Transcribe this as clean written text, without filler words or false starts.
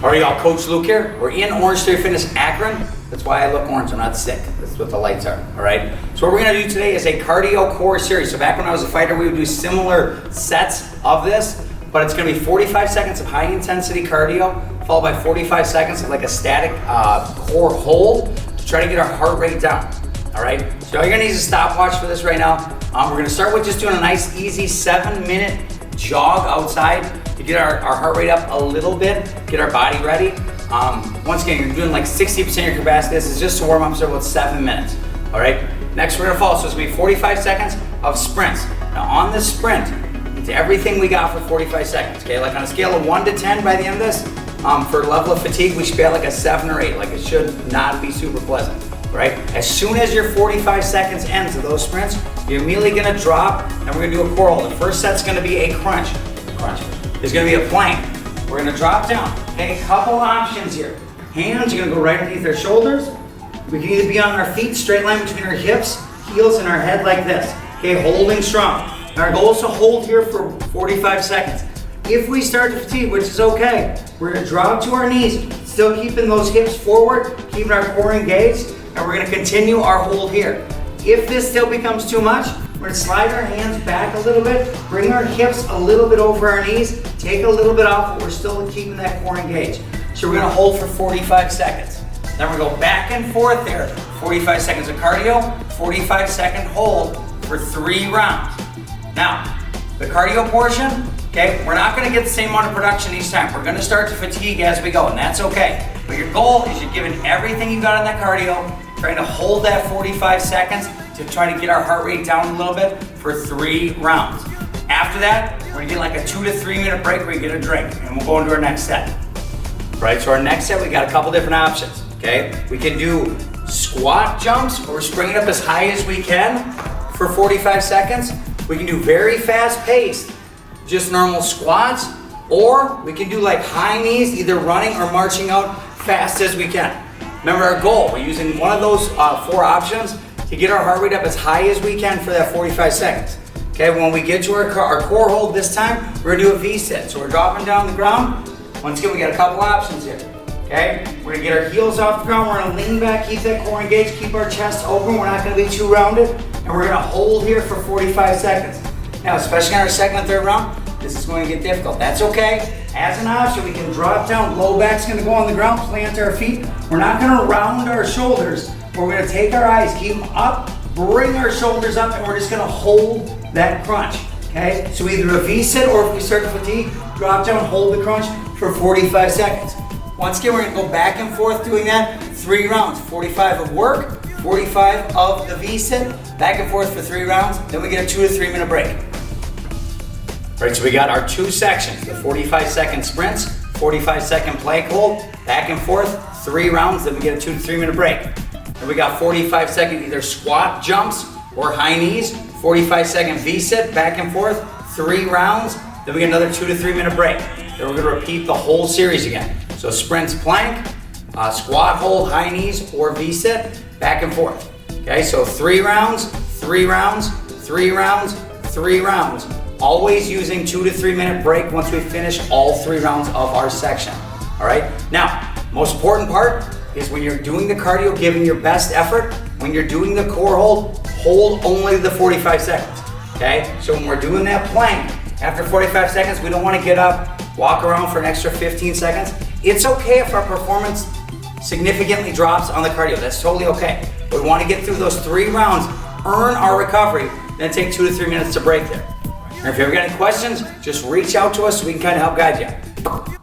Alright y'all, Coach Luke here. We're in Orangetheory Fitness Akron. That's why I look orange, I'm not sick. That's what the lights are, alright? So what we're gonna do today is a cardio core series. So back when I was a fighter, we would do similar sets of this, but it's gonna be 45 seconds of high intensity cardio, followed by 45 seconds of like a static core hold to try to get our heart rate down, alright? So all you're gonna need is a stopwatch for this right now. We're gonna start with just doing a nice, easy 7-minute jog outside to get our heart rate up a little bit, get our body ready. Once again, you're doing like 60% of your capacity. This is just to warm up, so about 7 minutes. All right, next we're gonna follow. So it's gonna be 45 seconds of sprints. Now on this sprint, it's everything we got for 45 seconds, okay? Like on a scale of 1 to 10 by the end of this, for level of fatigue, we should be at like a 7 or 8. Like it should not be super pleasant, right? As soon as your 45 seconds ends of those sprints, you're immediately gonna drop and we're gonna do a core hold. The first set's gonna be a crunch. There's gonna be a plank. We're gonna drop down. Okay, a couple options here. Hands are gonna go right underneath our shoulders. We can either be on our feet, straight line between our hips, heels, and our head like this. Okay, holding strong. And our goal is to hold here for 45 seconds. If we start to fatigue, which is okay, we're gonna drop to our knees, still keeping those hips forward, keeping our core engaged, and we're gonna continue our hold here. If this still becomes too much, we're gonna slide our hands back a little bit, bring our hips a little bit over our knees, take a little bit off, but we're still keeping that core engaged. So we're gonna hold for 45 seconds. Then we're gonna go back and forth there. 45 seconds of cardio, 45-second hold for 3 rounds. Now, the cardio portion, okay, we're not gonna get the same amount of production each time. We're gonna start to fatigue as we go, and that's okay. But your goal is you're giving everything you got in that cardio, trying to hold that 45 seconds to try to get our heart rate down a little bit for 3 rounds. After that, we're gonna get like a 2 to 3 minute break where you get a drink, and we'll go into our next set. Right, so our next set, we got a couple different options, okay? We can do squat jumps, where we're springing up as high as we can for 45 seconds. We can do very fast paced, just normal squats, or we can do like high knees, either running or marching out fast as we can. Remember our goal, we're using one of those 4 options to get our heart rate up as high as we can for that 45 seconds. Okay, when we get to our core hold this time, we're gonna do a V-sit. So we're dropping down the ground. Once again, we got a couple options here. Okay, we're gonna get our heels off the ground, we're gonna lean back, keep that core engaged, keep our chest open, we're not gonna be too rounded, and we're gonna hold here for 45 seconds. Now, especially on our second and third round, this is going to get difficult. That's okay. As an option, we can drop down, low back's gonna go on the ground, plant our feet. We're not gonna round our shoulders, we're gonna take our eyes, keep them up, bring our shoulders up, and we're just gonna hold that crunch, okay? So either a V-sit, or if we start to fatigue, drop down, hold the crunch for 45 seconds. Once again, we're gonna go back and forth doing that 3 rounds. 45 of work, 45 of the V-sit, back and forth for 3 rounds, then we get a 2 to 3 minute break. All right, so we got our 2 sections, the 45-second sprints, 45-second plank hold, back and forth, 3 rounds, then we get a 2 to 3 minute break. And we got 45-second either squat jumps or high knees, 45-second V-sit, back and forth, 3 rounds, then we get another 2 to 3 minute break. Then we're gonna repeat the whole series again. So sprints, plank, squat hold, high knees, or V-sit, back and forth. Okay, so 3 rounds, 3 rounds, 3 rounds, 3 rounds. Always using 2 to 3 minute break once we finish all 3 rounds of our section. All right, now, most important part is when you're doing the cardio, giving your best effort. When you're doing the core hold only the 45 seconds, okay? So when we're doing that plank, after 45 seconds, we don't wanna get up, walk around for an extra 15 seconds. It's okay if our performance significantly drops on the cardio, that's totally okay. But we wanna get through those 3 rounds, earn our recovery, then take 2 to 3 minutes to break there. And if you ever got any questions, just reach out to us so we can kind of help guide you.